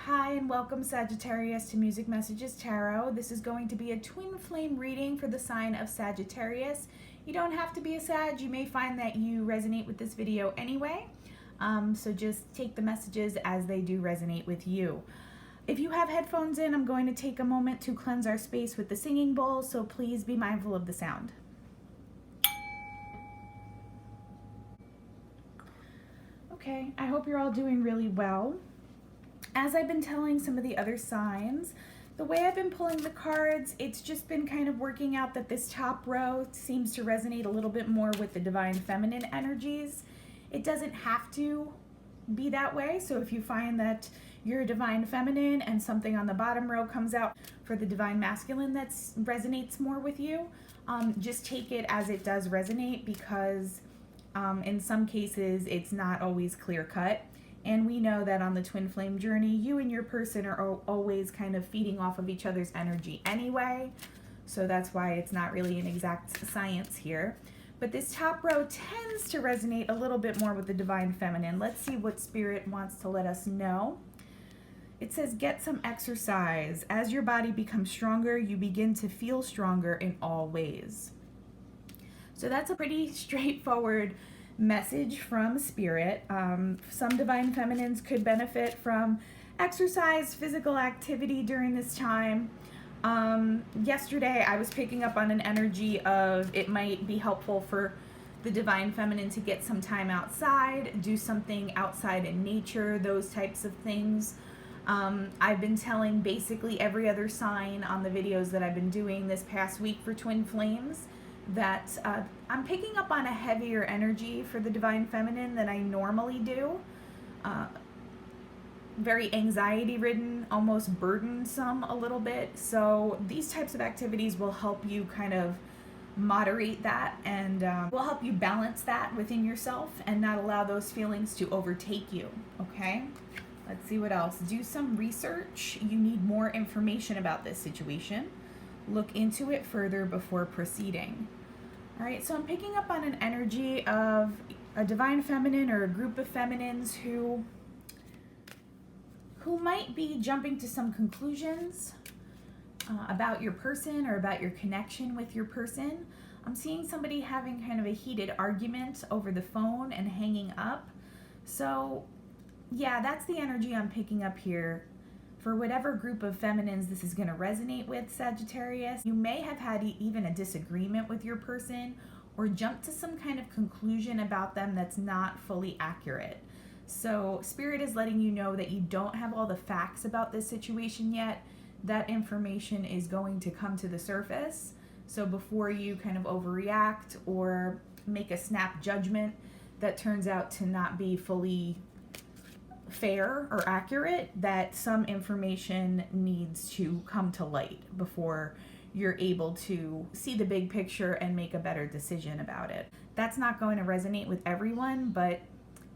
Hi and welcome Sagittarius to Music Messages Tarot. This is going to be a twin flame reading for the sign of Sagittarius. You don't have to be a Sag. You may find that you resonate with this video anyway. So just take the messages as they do resonate with you. If you have headphones in, I'm going to take a moment to cleanse our space with the singing bowl, so please be mindful of the sound. Okay, I hope you're all doing really well. As I've been telling some of the other signs, the way I've been pulling the cards, it's just been kind of working out that this top row seems to resonate a little bit more with the divine feminine energies. It doesn't have to be that way, so if you find that you're a divine feminine and something on the bottom row comes out for the divine masculine that resonates more with you, just take it as it does resonate, because in some cases it's not always clear cut. And we know that on the twin flame journey, you and your person are always kind of feeding off of each other's energy anyway. So that's why it's not really an exact science here. But this top row tends to resonate a little bit more with the divine feminine. Let's see what Spirit wants to let us know. It says, get some exercise. As your body becomes stronger, you begin to feel stronger in all ways. So that's a pretty straightforward message from Spirit. Some divine feminines could benefit from exercise, physical activity during this time. Yesterday I was picking up on an energy of it might be helpful for the divine feminine to get some time outside, do something outside in nature, those types of things. I've been telling basically every other sign on the videos that I've been doing this past week for twin flames that I'm picking up on a heavier energy for the divine feminine than I normally do. Very anxiety ridden, almost burdensome a little bit. So these types of activities will help you kind of moderate that and will help you balance that within yourself and not allow those feelings to overtake you, okay? Let's see what else. Do some research. You need more information about this situation. Look into it further before proceeding. All right, so I'm picking up on an energy of a divine feminine or a group of feminines who might be jumping to some conclusions about your person or about your connection with your person. I'm seeing somebody having kind of a heated argument over the phone and hanging up. So yeah, that's the energy I'm picking up here. For whatever group of feminines this is going to resonate with, Sagittarius, you may have had even a disagreement with your person or jumped to some kind of conclusion about them that's not fully accurate. So Spirit is letting you know that you don't have all the facts about this situation yet. That information is going to come to the surface. So before you kind of overreact or make a snap judgment that turns out to not be fully fair or accurate, that some information needs to come to light before you're able to see the big picture and make a better decision about it. That's not going to resonate with everyone, but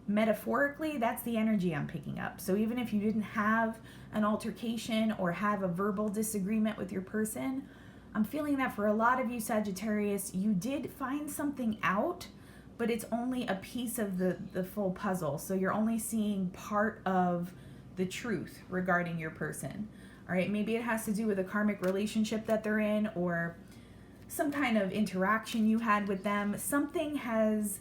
metaphorically, that's the energy I'm picking up. So even if you didn't have an altercation or have a verbal disagreement with your person, I'm feeling that for a lot of you Sagittarius, you did find something out, but it's only a piece of the full puzzle. So you're only seeing part of the truth regarding your person. All right, maybe it has to do with a karmic relationship that they're in or some kind of interaction you had with them. Something has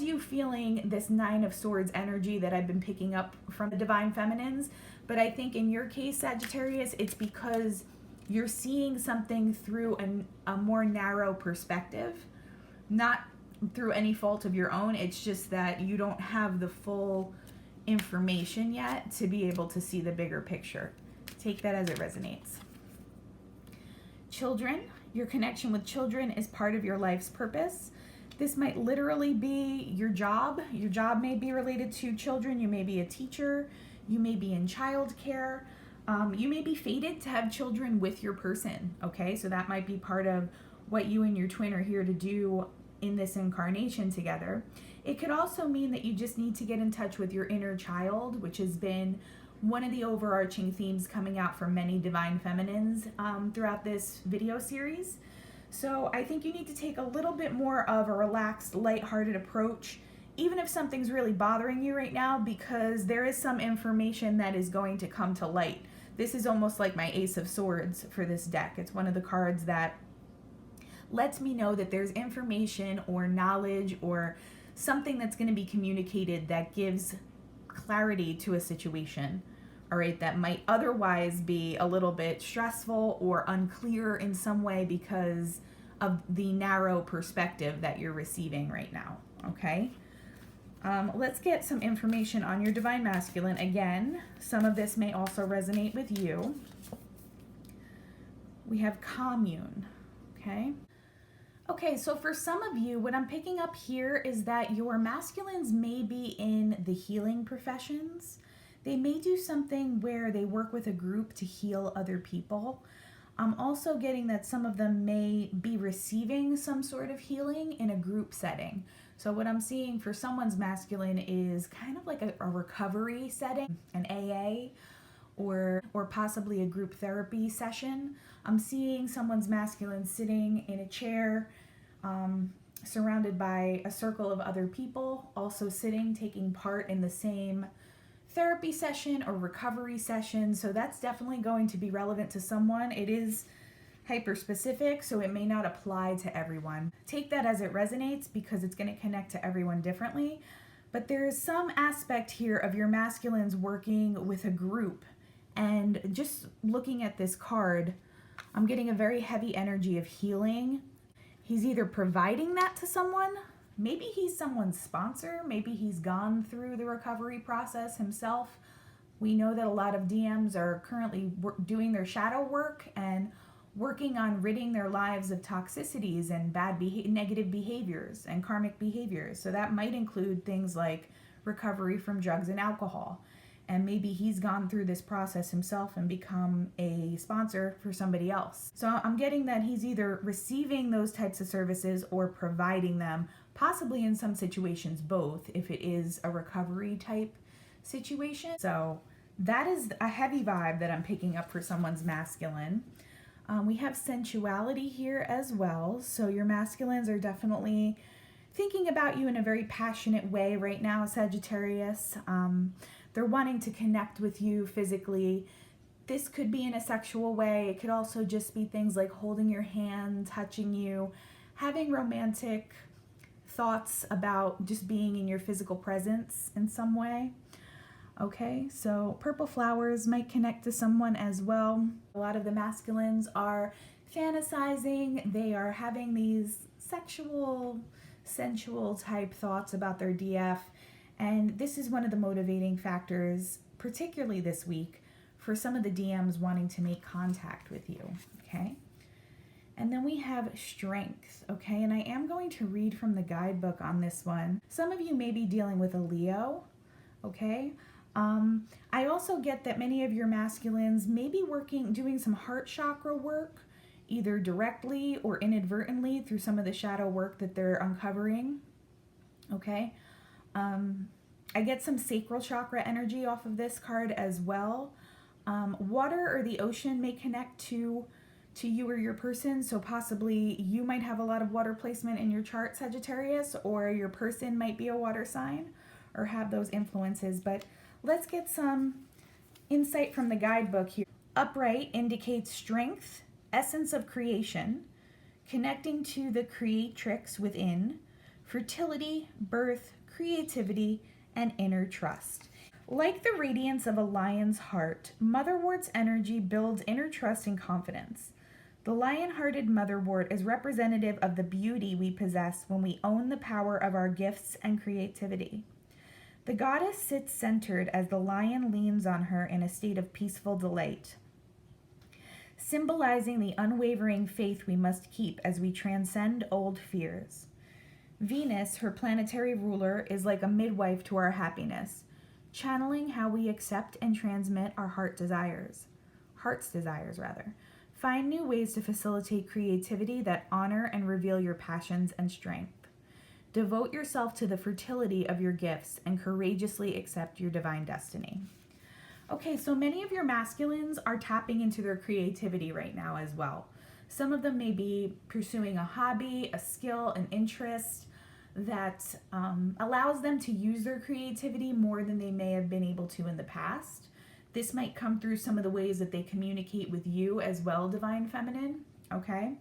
you feeling this Nine of Swords energy that I've been picking up from the divine feminines. But I think in your case, Sagittarius, it's because you're seeing something through a more narrow perspective, not through any fault of your own. It's just that you don't have the full information yet to be able to see the bigger picture. Take that as it resonates. Children, your connection with children is part of your life's purpose. This might literally be your job. Your job may be related to children. You may be a teacher. You may be in childcare. You may be fated to have children with your person, okay? So that might be part of what you and your twin are here to do in this incarnation together. It could also mean that you just need to get in touch with your inner child, which has been one of the overarching themes coming out for many divine feminines throughout this video series. So I think you need to take a little bit more of a relaxed, lighthearted approach even if something's really bothering you right now, because there is some information that is going to come to light. This is almost like my Ace of Swords for this deck. It's one of the cards that lets me know that there's information or knowledge or something that's going to be communicated that gives clarity to a situation, all right, that might otherwise be a little bit stressful or unclear in some way because of the narrow perspective that you're receiving right now, okay? Let's get some information on your Divine Masculine. Again, some of this may also resonate with you. We have commune, okay? Okay, so for some of you, what I'm picking up here is that your masculines may be in the healing professions. They may do something where they work with a group to heal other people. I'm also getting that some of them may be receiving some sort of healing in a group setting. So what I'm seeing for someone's masculine is kind of like a recovery setting, an AA, or possibly a group therapy session. I'm seeing someone's masculine sitting in a chair, surrounded by a circle of other people, also sitting, taking part in the same therapy session or recovery session. So that's definitely going to be relevant to someone. It is hyper specific, so it may not apply to everyone. Take that as it resonates because it's going to connect to everyone differently. But there is some aspect here of your masculines working with a group. And just looking at this card, I'm getting a very heavy energy of healing. He's either providing that to someone, maybe he's someone's sponsor, maybe he's gone through the recovery process himself. We know that a lot of DMs are currently doing their shadow work and working on ridding their lives of toxicities and negative behaviors and karmic behaviors. So that might include things like recovery from drugs and alcohol. And maybe he's gone through this process himself and become a sponsor for somebody else. So I'm getting that he's either receiving those types of services or providing them, possibly in some situations both, if it is a recovery type situation. So that is a heavy vibe that I'm picking up for someone's masculine. We have sensuality here as well. So your masculines are definitely thinking about you in a very passionate way right now, Sagittarius. They're wanting to connect with you physically. This could be in a sexual way. It could also just be things like holding your hand, touching you, having romantic thoughts about just being in your physical presence in some way. Okay, so purple flowers might connect to someone as well. A lot of the masculines are fantasizing. They are having these sexual, sensual type thoughts about their DF. And this is one of the motivating factors, particularly this week, for some of the DMs wanting to make contact with you, okay? And then we have strength, okay? And I am going to read from the guidebook on this one. Some of you may be dealing with a Leo, okay? I also get that many of your masculines may be doing some heart chakra work, either directly or inadvertently through some of the shadow work that they're uncovering, okay? I get some sacral chakra energy off of this card as well. Water or the ocean may connect to you or your person, so possibly you might have a lot of water placement in your chart, Sagittarius, or your person might be a water sign or have those influences. But let's get some insight from the guidebook here. Upright indicates strength, essence of creation, connecting to the creatrix within, fertility, birth, creativity, and inner trust. Like the radiance of a lion's heart, motherwort's energy builds inner trust and confidence. The lion-hearted motherwort is representative of the beauty we possess when we own the power of our gifts and creativity. The goddess sits centered as the lion leans on her in a state of peaceful delight, symbolizing the unwavering faith we must keep as we transcend old fears. Venus, her planetary ruler, is like a midwife to our happiness, channeling how we accept and transmit our heart's desires. Find new ways to facilitate creativity that honor and reveal your passions and strength. Devote yourself to the fertility of your gifts and courageously accept your divine destiny. Okay, so many of your masculines are tapping into their creativity right now as well. Some of them may be pursuing a hobby, a skill, an interest. that allows them to use their creativity more than they may have been able to in the past. This might come through some of the ways that they communicate with you as well, Divine Feminine, okay?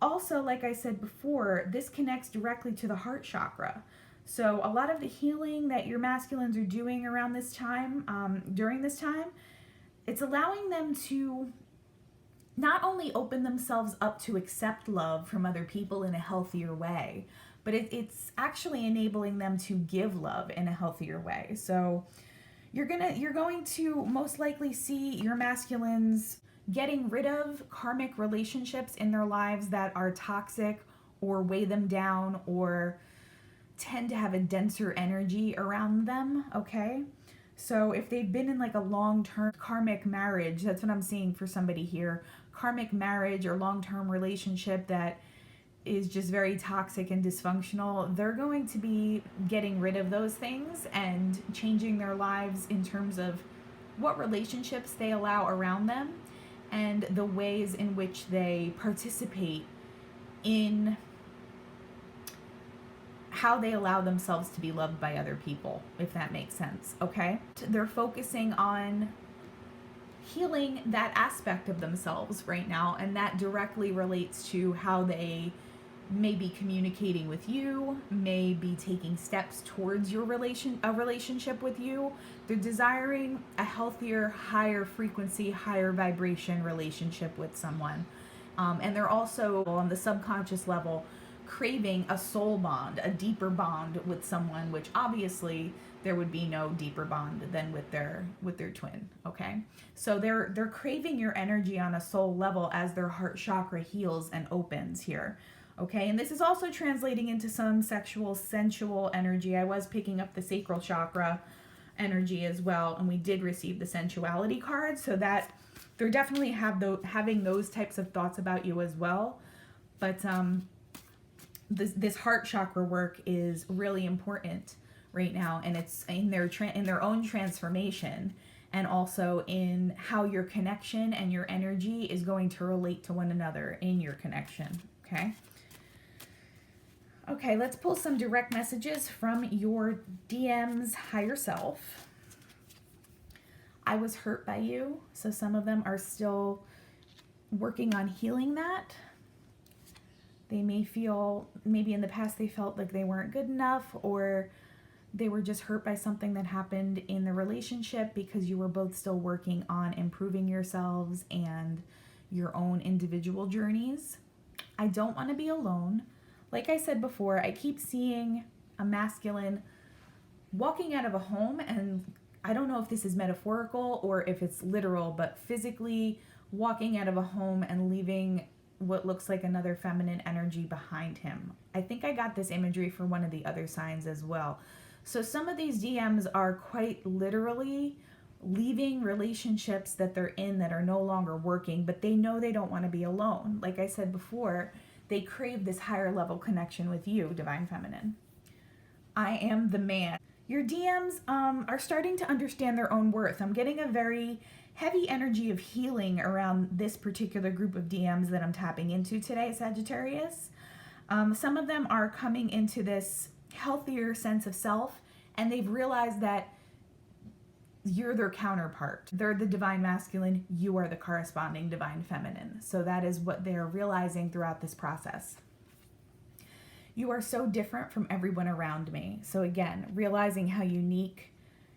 Also, like I said before, this connects directly to the heart chakra. So a lot of the healing that your masculines are doing around this time, during this time, it's allowing them to not only open themselves up to accept love from other people in a healthier way, but it's actually enabling them to give love in a healthier way. So you're going to most likely see your masculines getting rid of karmic relationships in their lives that are toxic or weigh them down or tend to have a denser energy around them, okay? So if they've been in like a long-term karmic marriage, that's what I'm seeing for somebody here, karmic marriage or long-term relationship that is just very toxic and dysfunctional, they're going to be getting rid of those things and changing their lives in terms of what relationships they allow around them and the ways in which they participate in how they allow themselves to be loved by other people, if that makes sense, okay? They're focusing on healing that aspect of themselves right now, and that directly relates to how they may be communicating with you, may be taking steps towards your relationship with you. They're desiring a healthier, higher frequency, higher vibration relationship with someone. And they're also, on the subconscious level, craving a soul bond, a deeper bond with someone, which obviously there would be no deeper bond than with their twin, okay? So they're craving your energy on a soul level as their heart chakra heals and opens here. Okay, and this is also translating into some sexual, sensual energy. I was picking up the sacral chakra energy as well, and we did receive the sensuality card, so that they're definitely having those types of thoughts about you as well. But this heart chakra work is really important right now, and it's in their own transformation, and also in how your connection and your energy is going to relate to one another in your connection, okay? Okay, let's pull some direct messages from your DM's higher self. I was hurt by you, so some of them are still working on healing that. They may feel, maybe in the past they felt like they weren't good enough, or they were just hurt by something that happened in the relationship because you were both still working on improving yourselves and your own individual journeys. I don't want to be alone. Like I said before, I keep seeing a masculine walking out of a home, and I don't know if this is metaphorical or if it's literal, but physically walking out of a home and leaving what looks like another feminine energy behind him. I think I got this imagery for one of the other signs as well. So some of these DMs are quite literally leaving relationships that they're in that are no longer working, but they know they don't want to be alone. Like I said before, they crave this higher level connection with you, Divine Feminine. I am the man. Your DMs are starting to understand their own worth. I'm getting a very heavy energy of healing around this particular group of DMs that I'm tapping into today, Sagittarius. Some of them are coming into this healthier sense of self, and they've realized that you're their counterpart. They're the divine masculine, you are the corresponding divine feminine. So that is what they're realizing throughout this process. You are so different from everyone around me. So again, realizing how unique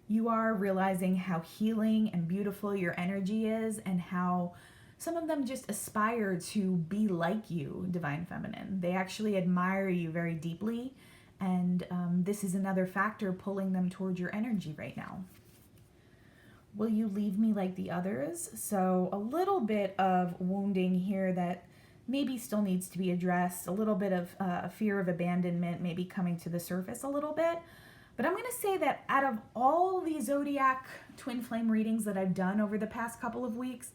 you are, realizing how healing and beautiful your energy is, and how some of them just aspire to be like you, divine feminine. They actually admire you very deeply, and this is another factor pulling them towards your energy right now. Will you leave me like the others? So a little bit of wounding here that maybe still needs to be addressed. A little bit of fear of abandonment maybe coming to the surface a little bit. But I'm going to say that out of all the zodiac twin flame readings that I've done over the past couple of weeks,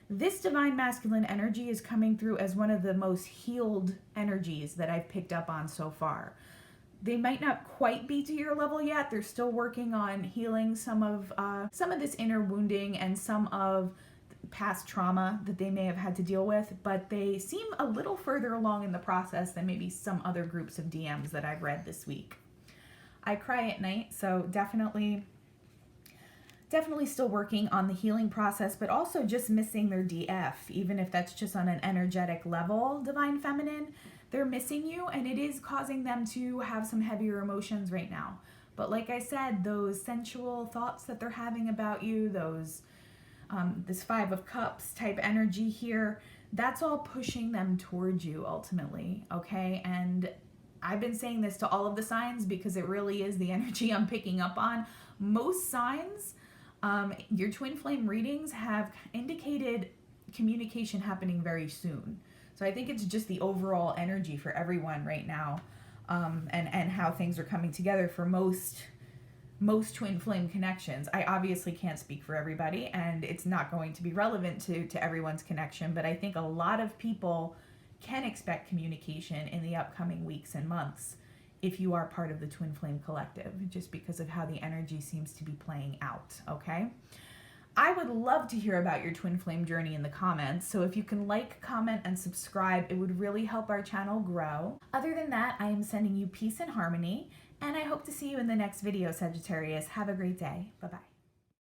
this divine masculine energy is coming through as one of the most healed energies that I've picked up on so far. They might not quite be to your level yet. They're still working on healing some of this inner wounding and some of past trauma that they may have had to deal with, but they seem a little further along in the process than maybe some other groups of DMs that I've read this week. I cry at night, so definitely still working on the healing process, but also just missing their DF, even if that's just on an energetic level, Divine Feminine. They're missing you, and it is causing them to have some heavier emotions right now. But like I said, those sensual thoughts that they're having about you, those this 5 of Cups type energy here, that's all pushing them towards you ultimately, okay? And I've been saying this to all of the signs because it really is the energy I'm picking up on. Most signs, your twin flame readings have indicated communication happening very soon. So I think it's just the overall energy for everyone right now, and how things are coming together for most twin flame connections. I obviously can't speak for everybody, and it's not going to be relevant to everyone's connection, but I think a lot of people can expect communication in the upcoming weeks and months if you are part of the twin flame collective, just because of how the energy seems to be playing out, okay? I would love to hear about your twin flame journey in the comments, so if you can like, comment, and subscribe, it would really help our channel grow. Other than that, I am sending you peace and harmony, and I hope to see you in the next video, Sagittarius. Have a great day. Bye-bye.